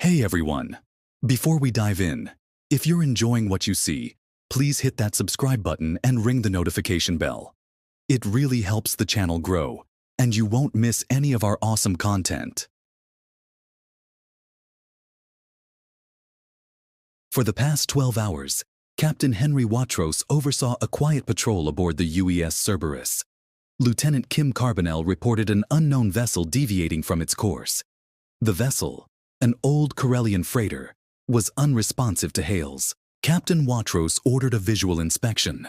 Hey everyone! Before we dive in, if you're enjoying what you see, please hit that subscribe button and ring the notification bell. It really helps the channel grow, and you won't miss any of our awesome content. For the past 12 hours, Captain Henry Watrous oversaw a quiet patrol aboard the UES Cerberus. Lieutenant Kim Carbonell reported an unknown vessel deviating from its course. The vessel, an old Corellian freighter, was unresponsive to hails. Captain Watrous ordered a visual inspection.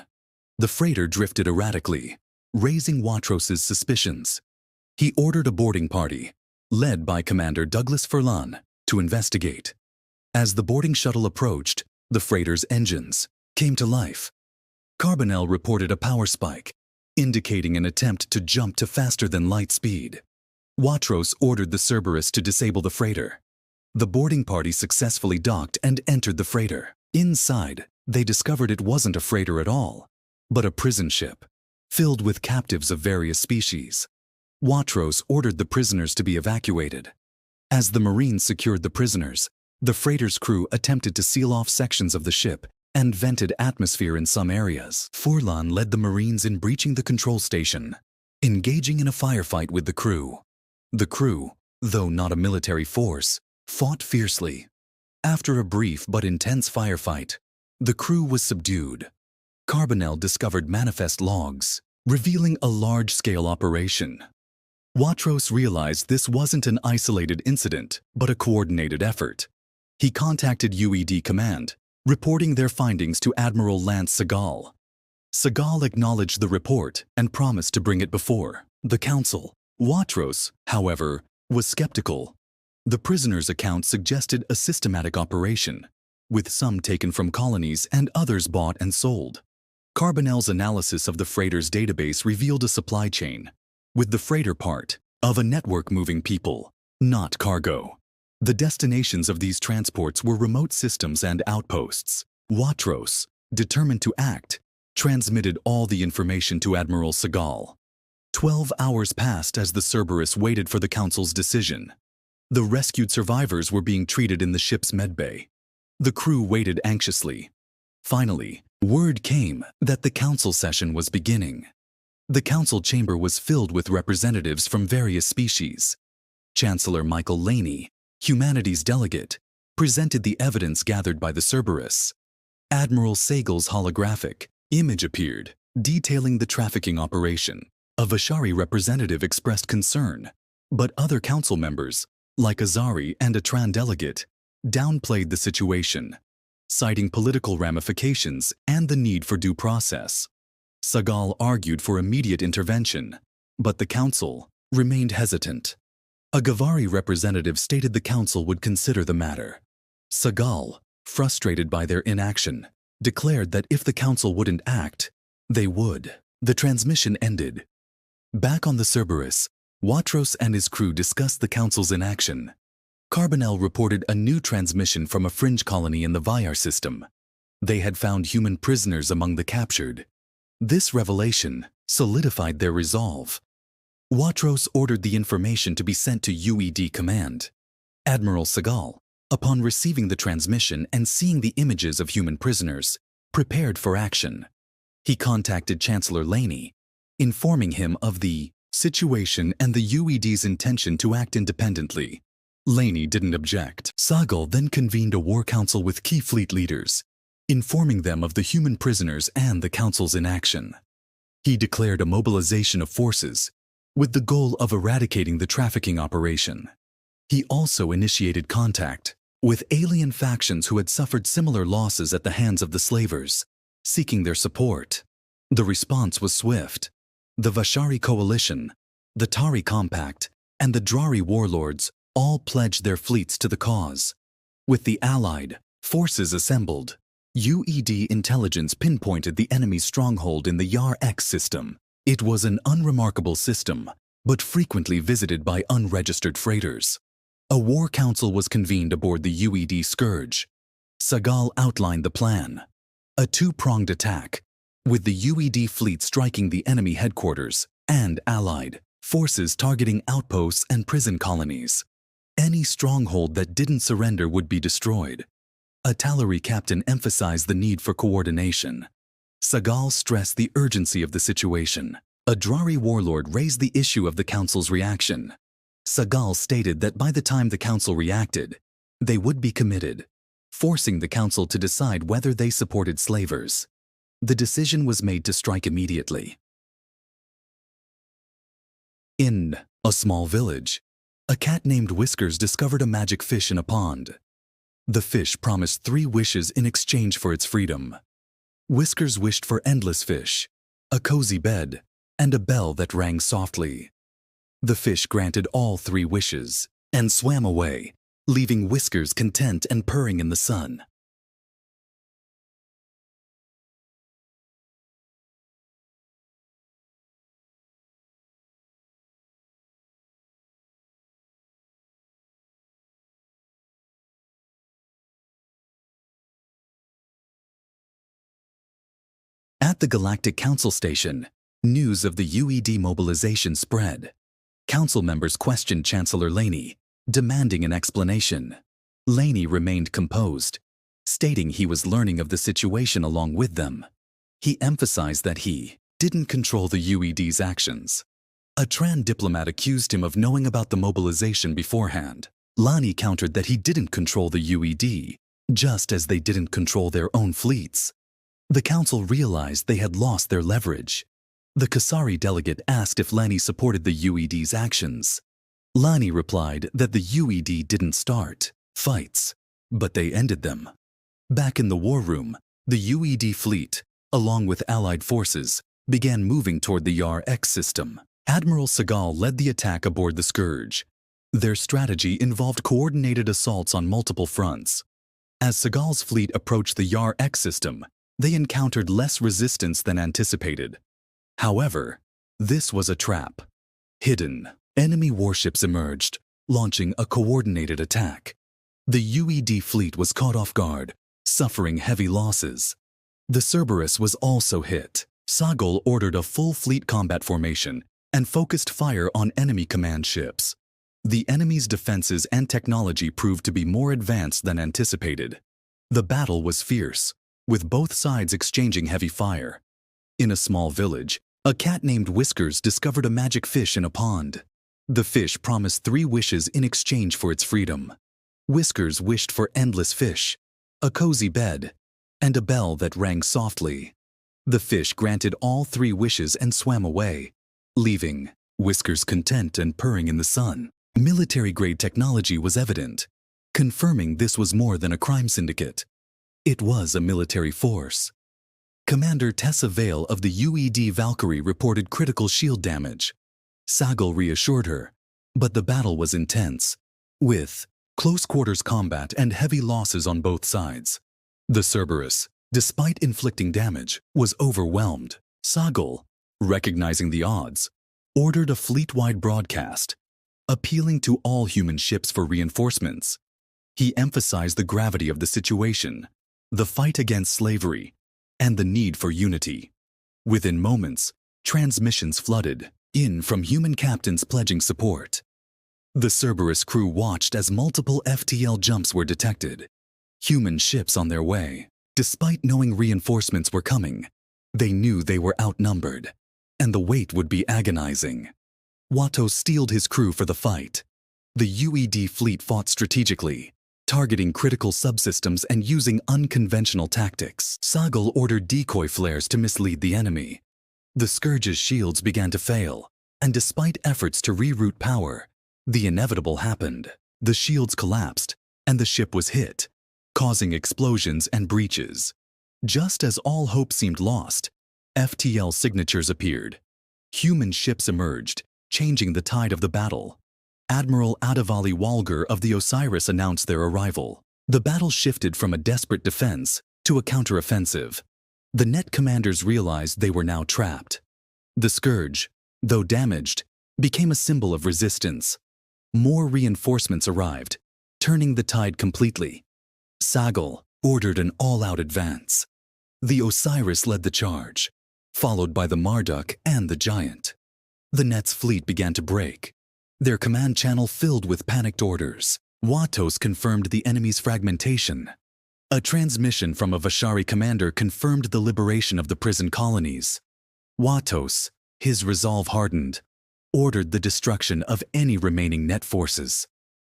The freighter drifted erratically, raising Watrous's suspicions. He ordered a boarding party, led by Commander Douglas Furlan, to investigate. As the boarding shuttle approached, the freighter's engines came to life. Carbonell reported a power spike, indicating an attempt to jump to faster-than-light speed. Watrous ordered the Cerberus to disable the freighter. The boarding party successfully docked and entered the freighter. Inside, they discovered it wasn't a freighter at all, but a prison ship, filled with captives of various species. Watrous ordered the prisoners to be evacuated. As the Marines secured the prisoners, the freighter's crew attempted to seal off sections of the ship and vented atmosphere in some areas. Furlan led the Marines in breaching the control station, engaging in a firefight with the crew. The crew, though not a military force, fought fiercely. After a brief but intense firefight, the crew was subdued. Carbonell discovered manifest logs, revealing a large-scale operation. Watrous realized this wasn't an isolated incident, but a coordinated effort. He contacted UED Command, reporting their findings to Admiral Lance Segal. Segal acknowledged the report and promised to bring it before the Council. Watrous, however, was skeptical. The prisoners' account suggested a systematic operation, with some taken from colonies and others bought and sold. Carbonell's analysis of the freighter's database revealed a supply chain, with the freighter part of a network moving people, not cargo. The destinations of these transports were remote systems and outposts. Watrous, determined to act, transmitted all the information to Admiral Segal. 12 hours passed as the Cerberus waited for the Council's decision. The rescued survivors were being treated in the ship's medbay. The crew waited anxiously. Finally, word came that the Council session was beginning. The Council chamber was filled with representatives from various species. Chancellor Michael Laney, Humanities delegate, presented the evidence gathered by the Cerberus. Admiral Segal's holographic image appeared, detailing the trafficking operation. A Vashari representative expressed concern, but other council members, like Azari and a Tran delegate, downplayed the situation, citing political ramifications and the need for due process. Segal argued for immediate intervention, but the council remained hesitant. A Gavari representative stated the council would consider the matter. Segal, frustrated by their inaction, declared that if the council wouldn't act, they would. The transmission ended. Back on the Cerberus, Watrous and his crew discussed the council's inaction. Carbonell reported a new transmission from a fringe colony in the Vyar system. They had found human prisoners among the captured. This revelation solidified their resolve. Watrous ordered the information to be sent to UED Command. Admiral Segal, upon receiving the transmission and seeing the images of human prisoners, prepared for action. He contacted Chancellor Laney, informing him of the situation and the UED's intention to act independently. Laney didn't object. Segal then convened a war council with key fleet leaders, informing them of the human prisoners and the council's inaction. He declared a mobilization of forces, with the goal of eradicating the trafficking operation. He also initiated contact with alien factions who had suffered similar losses at the hands of the slavers, seeking their support. The response was swift. The Vashari Coalition, the Tari Compact, and the Drari warlords all pledged their fleets to the cause. With the Allied forces assembled, UED intelligence pinpointed the enemy's stronghold in the Yar X system. It was an unremarkable system, but frequently visited by unregistered freighters. A war council was convened aboard the UED Scourge. Segal outlined the plan: a two-pronged attack, with the UED fleet striking the enemy headquarters and Allied forces targeting outposts and prison colonies. Any stronghold that didn't surrender would be destroyed. A Tal'Ari captain emphasized the need for coordination. Sagal stressed the urgency of the situation. A Drari warlord raised the issue of the council's reaction. Sagal stated that by the time the council reacted, they would be committed, forcing the council to decide whether they supported slavers. The decision was made to strike immediately. In a small village, a cat named Whiskers discovered a magic fish in a pond. The fish promised 3 wishes in exchange for its freedom. Whiskers wished for endless fish, a cozy bed, and a bell that rang softly. The fish granted all 3 wishes and swam away, leaving Whiskers content and purring in the sun. At the Galactic Council Station, news of the UED mobilization spread. Council members questioned Chancellor Laney, demanding an explanation. Laney remained composed, stating he was learning of the situation along with them. He emphasized that he didn't control the UED's actions. A Tran diplomat accused him of knowing about the mobilization beforehand. Lani countered that he didn't control the UED, just as they didn't control their own fleets. The council realized they had lost their leverage. The Kasari delegate asked if Lani supported the UED's actions. Lani replied that the UED didn't start fights, but they ended them. Back in the war room, the UED fleet, along with allied forces, began moving toward the YAR-X system. Admiral Sagal led the attack aboard the Scourge. Their strategy involved coordinated assaults on multiple fronts. As Sagal's fleet approached the YAR-X system, they encountered less resistance than anticipated. However, this was a trap. Hidden, enemy warships emerged, launching a coordinated attack. The UED fleet was caught off guard, suffering heavy losses. The Cerberus was also hit. Sagal ordered a full fleet combat formation and focused fire on enemy command ships. The enemy's defenses and technology proved to be more advanced than anticipated. The battle was fierce, with both sides exchanging heavy fire. In a small village, a cat named Whiskers discovered a magic fish in a pond. The fish promised 3 wishes in exchange for its freedom. Whiskers wished for endless fish, a cozy bed, and a bell that rang softly. The fish granted all 3 wishes and swam away, leaving Whiskers content and purring in the sun. Military-grade technology was evident, confirming this was more than a crime syndicate. It was a military force. Commander Tessa Vale of the UED Valkyrie reported critical shield damage. Sagal reassured her, but the battle was intense, with close-quarters combat and heavy losses on both sides. The Cerberus, despite inflicting damage, was overwhelmed. Sagal, recognizing the odds, ordered a fleet-wide broadcast, appealing to all human ships for reinforcements. He emphasized the gravity of the situation, the fight against slavery, and the need for unity. Within moments, transmissions flooded in from human captains pledging support. The Cerberus crew watched as multiple FTL jumps were detected. Human ships on their way. Despite knowing reinforcements were coming, they knew they were outnumbered, and the wait would be agonizing. Watto steeled his crew for the fight. The UED fleet fought strategically, targeting critical subsystems and using unconventional tactics. Sagal ordered decoy flares to mislead the enemy. The Scourge's shields began to fail, and despite efforts to reroute power, the inevitable happened. The shields collapsed, and the ship was hit, causing explosions and breaches. Just as all hope seemed lost, FTL signatures appeared. Human ships emerged, changing the tide of the battle. Admiral Adavali Walger of the Osiris announced their arrival. The battle shifted from a desperate defense to a counteroffensive. The net commanders realized they were now trapped. The Scourge, though damaged, became a symbol of resistance. More reinforcements arrived, turning the tide completely. Sagal ordered an all-out advance. The Osiris led the charge, followed by the Marduk and the Giant. The net's fleet began to break. their command channel filled with panicked orders. Watos confirmed the enemy's fragmentation. A transmission from a Vashari commander confirmed the liberation of the prison colonies. Watos, his resolve hardened, ordered the destruction of any remaining net forces.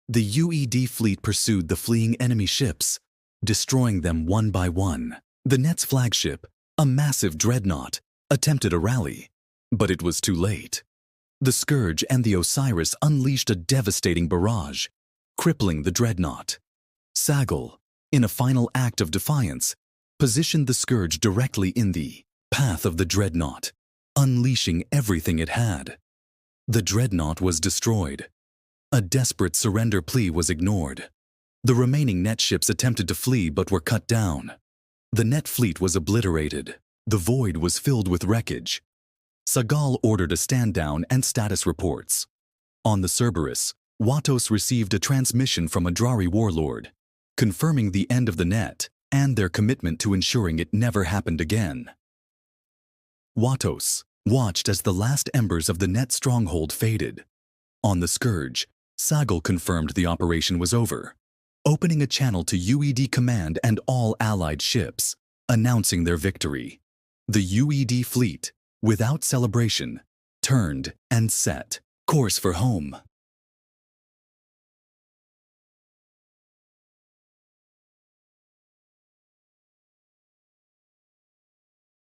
The UED fleet pursued the fleeing enemy ships, destroying them one by one. The net's flagship, a massive dreadnought, attempted a rally, but it was too late. The Scourge and the Osiris unleashed a devastating barrage, crippling the dreadnought. Sagel, in a final act of defiance, positioned the Scourge directly in the path of the dreadnought, unleashing everything it had. The dreadnought was destroyed. A desperate surrender plea was ignored. The remaining net ships attempted to flee but were cut down. The net fleet was obliterated. The void was filled with wreckage. Sagal ordered a stand-down and status reports. On the Cerberus, Watos received a transmission from a Drari warlord, confirming the end of the net and their commitment to ensuring it never happened again. Watos watched as the last embers of the net stronghold faded. On the Scourge, Sagal confirmed the operation was over, opening a channel to UED command and all allied ships, announcing their victory. The UED fleet, without celebration, turned and set course for home.